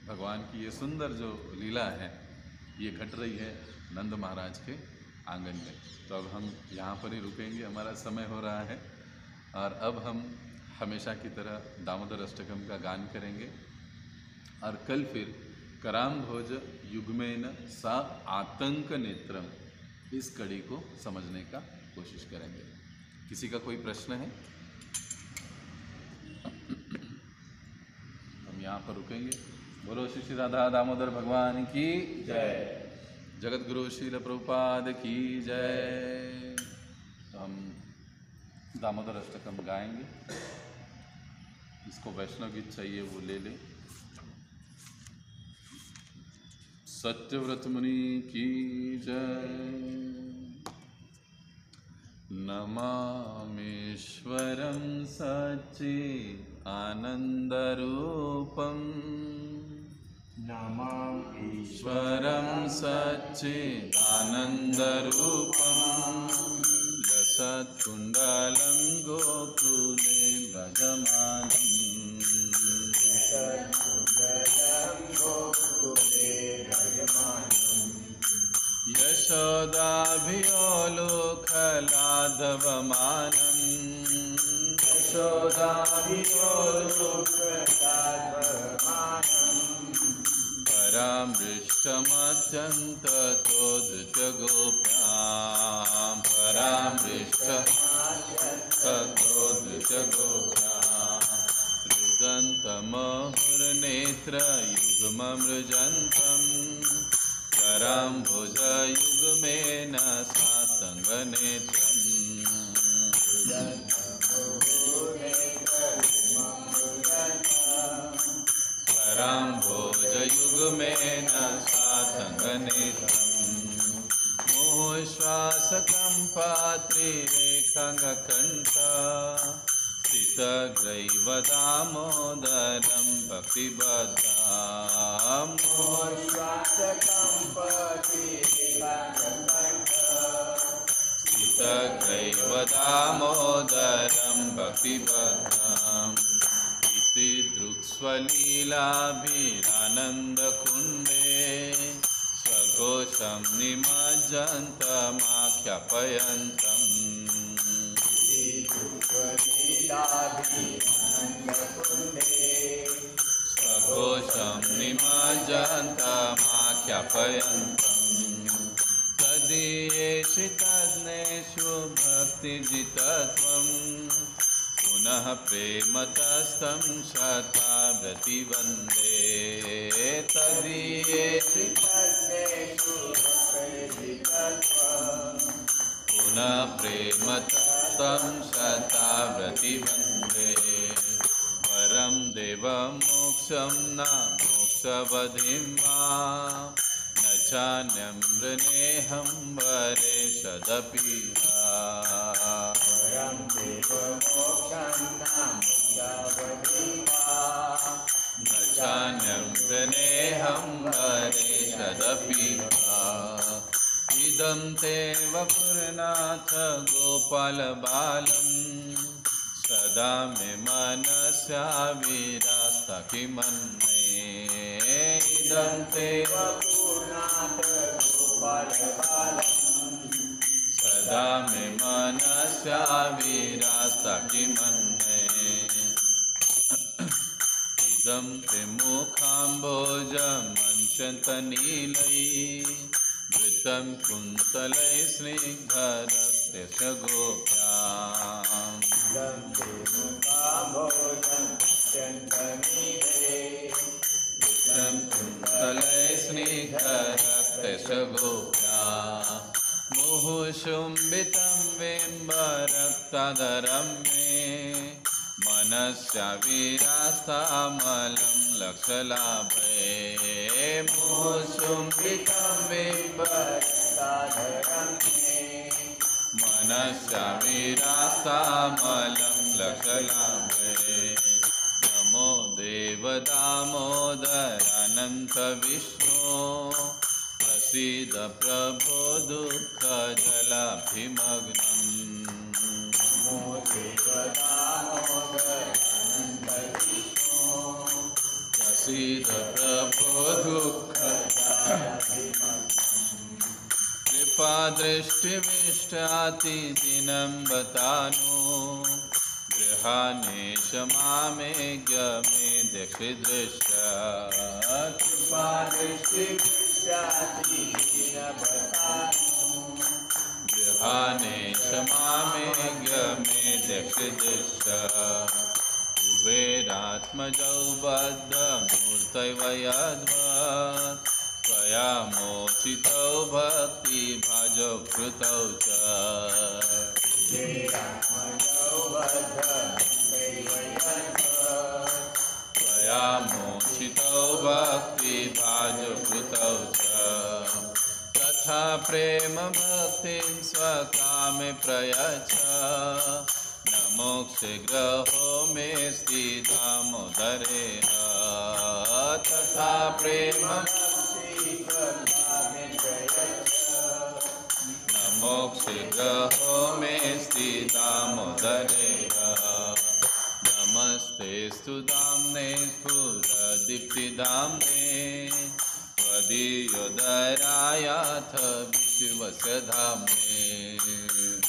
भगवान की ये सुंदर जो लीला है, ये घट रही है नंद महाराज के आंगन में। तो अब हम यहाँ पर ही रुकेंगे, हमारा समय हो रहा है, और अब हम हमेशा की तरह दामोदर अष्टकम का गान करेंगे, और कल फिर कराम्भोज युग्मेन सा आतंक नेत्रम, इस कड़ी को समझने का कोशिश करेंगे। किसी का कोई प्रश्न है? हम यहाँ पर रुकेंगे। बोलो श्री श्री राधा दामोदर भगवान की जय, जगत गुरु श्रील प्रभुपाद की जय। तो हम दामोदर अष्टकम गाएंगे। इसको वैष्णव गीत चाहिए वो ले ले। सत्यव्रत मुनि की जय। नमामीश्वरं सच्चिदानन्दरूपम्, नमामीश्वरं ईश्वरं सच्चिदानन्दरूपम्, लसत्कुण्डलं गोकुले व्रजमानम्, यशोदाभियोलोकलाधवमानम्, परामृष्टमत्यन्ततोदृशगोप्यां, परामृष्टमत्यन्ततोदृशगोप्यां, रुदन्तमहुर्नेत्रयुग्ममृजन्तम्, कराम्भुजयुग्मेन सातङ्गनेत्रम्, कराम्भोजयुग्मेन सातङ्गनेत्रम्, मोहश्वासकम्पात्रिरेखाङ्गकण्ठ, स्थितग्रैवदामोदरं भक्तिबद्धां, स्थितग्रैवदामोदरं भक्तिबद्धाम्, इति दृक्स्वलीलाभिरानन्दकुण्डे, स्वघोषं निमज्जन्तमाख्यापयन्तम्, स्वघोषं निमज्जन्तमाख्यापयन्तम्, तदीयेषु तज्ञेषु भक्तिजितत्वम्, पुनः प्रेमतस्तं शताव्रति वन्दे, तदीयेषु पुनः प्रेमतस्तं शताव्रति वन्दे, परं देवमोक्षं न मोक्षवधिं वा, न चान्यं वृणेऽहं वरेशदपि न चान्यं वृणेऽहं वरेशदपि इदं ते वपुरनाथ गोपालबालं, सदा मे मनस्या विरास्ता किमन्ये, इदं ते सदा मे मनस्या विरास्ता किमन्ये इदं ते मुखाम्बोजमञ्चन्तनीलै वृतं कुन्तलै स्निग्धरक्तस्य गोप्याम् वृतं कुन्तलै स्निग्धरक्तस्य गोप्या मुहुशुम्बितं बिम्बरक्तधरं मे मनस्या विरास्तामलं लक्षलाभे मुहुशुम्बितं बिम्बरक्तधरं मे मनस्या विरास्तामलं लक्षलाभे नमो देवदामोदरानन्त विष्णो प्रसीद प्रभो दुःखजलाभिमग्नम् नमो देवदामोदरानन्त विष्णो प्रसीद प्रभो दुःखजलाभिमग्नम् कृपादृष्टिविष्टातिदिनं बतानु गृहानेश मामेज्ञ मे दक्षिदृष्टा गृहानेश मामेज्ञ मे दक्षिदृष्टा कुबेरात्मजौ बद्धमूर्तैव यद्वत् त्वया मोचितौ भक्तिभाजौ कृतौ च त्वया मोचितौ भक्तिभाजौ कृतौ च तथा प्रेम भक्तिं स्वकामे प्रयच्छ न मोक्षग्रहो मे दामोदरेण तथा प्रेम मोक्षग्रहो मे दामोदरेण नमस्ते स्तुदाम्ने स्फुरदीप्तिदाम्ने त्वदीयोदरायाथ विश्वस्य धाम्ने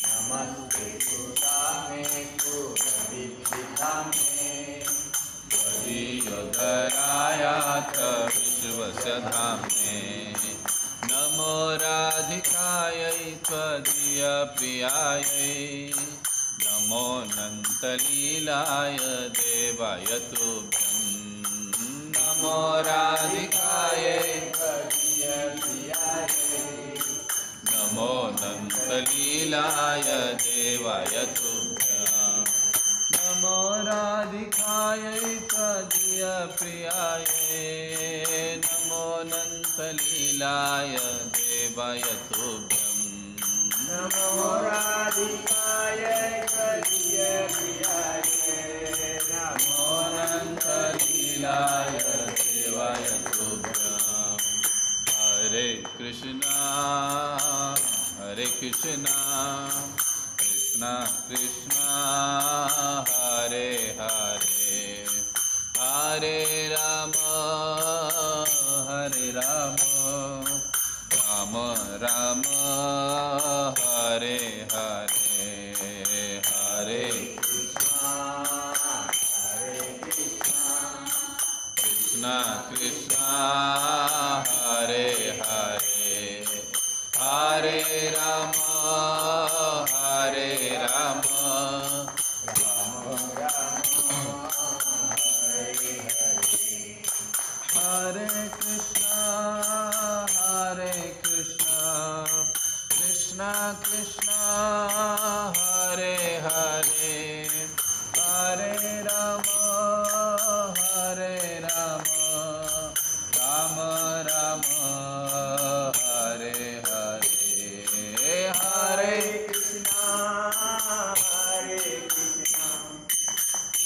नमस्ते स्तुदाम्ने स्फुरदीप्तिदाम्ने त्वदीयोदरायाथ विश्वस्य धाम्ने नमो राधिकायै त्वदीयप्रियायै नमो नन्तलीलाय देवाय तुभ्यं नमो राधिकायै त्वदीयप्रियायै नमो नन्तलीलाय देवाय तुभ्यं नमो राधिकायै त्वदीयप्रियायै नमो नन्तलीलाय देवाय तुभ्यं नमो राधिकायै त्वदीयप्रियायै नमो नन्तलीलाय देवाय तुभ्यं हरे Krishna Krishna Krishna Hare Hare Hare Ram Ram Ram Hare Hare Hare Krishna Krishna Krishna Hare Hare Hare Ram Hare Krishna, Krishna Krishna, Hare Hare, Hare Rama, Rama Rama, Hare Hare, Hare Krishna,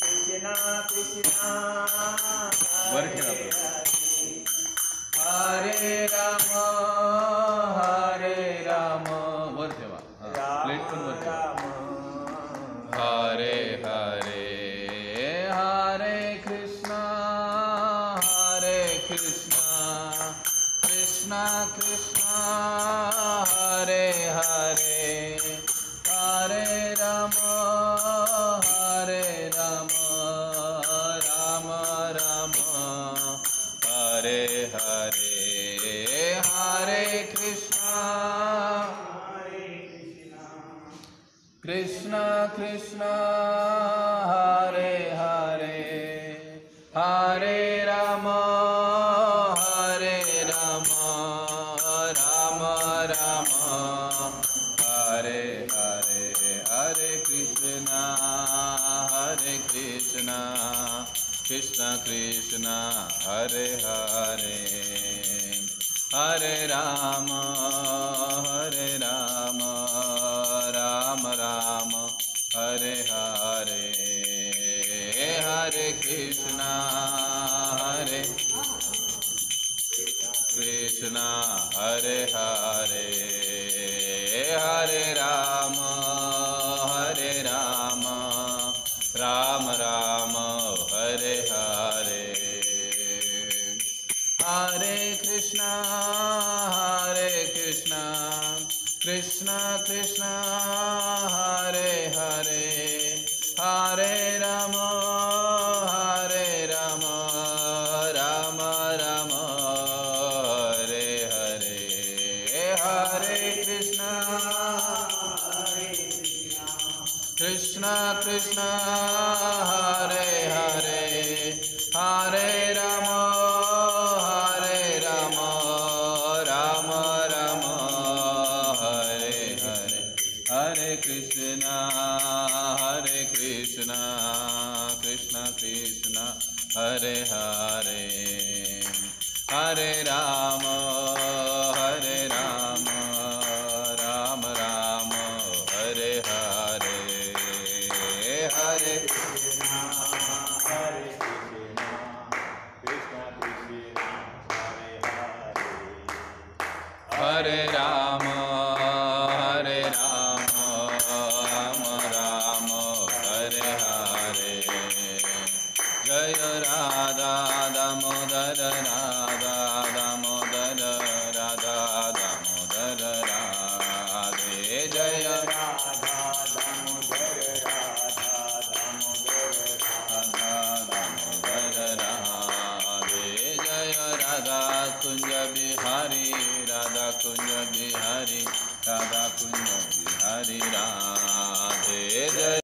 Krishna Krishna, Hare Rama, Varteva, platform Hare Hare, Hare Krishna, Krishna Krishna, Hare Hare, Hare Hare Hare Krishna Krishna Krishna Hare Hare Hare Ram Ram Ram Hare Hare Hare Krishna Krishna Krishna Hare Hare Hare Ram Ram Ram Hare Hare Hare Krishna Hare Hare Hare Ram Ram Ram Hare Hare Hare Krishna Krishna Krishna Hare Hare Hare Ram Ram Ram Hare Hare Hare Krishna Krishna Hare Hare Hare Ram Ram Ram Hare Hare Hare Krishna Krishna Krishna Hare Hare Hare Ram Ram Ram Hare Hare Hare Hare Ram Ram Hare Hare जय राधा दामोदर राधा दामोदर राधे जय राधा दामोदर राधे जय राधा कुंज बिहारी राधा कुंज बिहारी राधे जय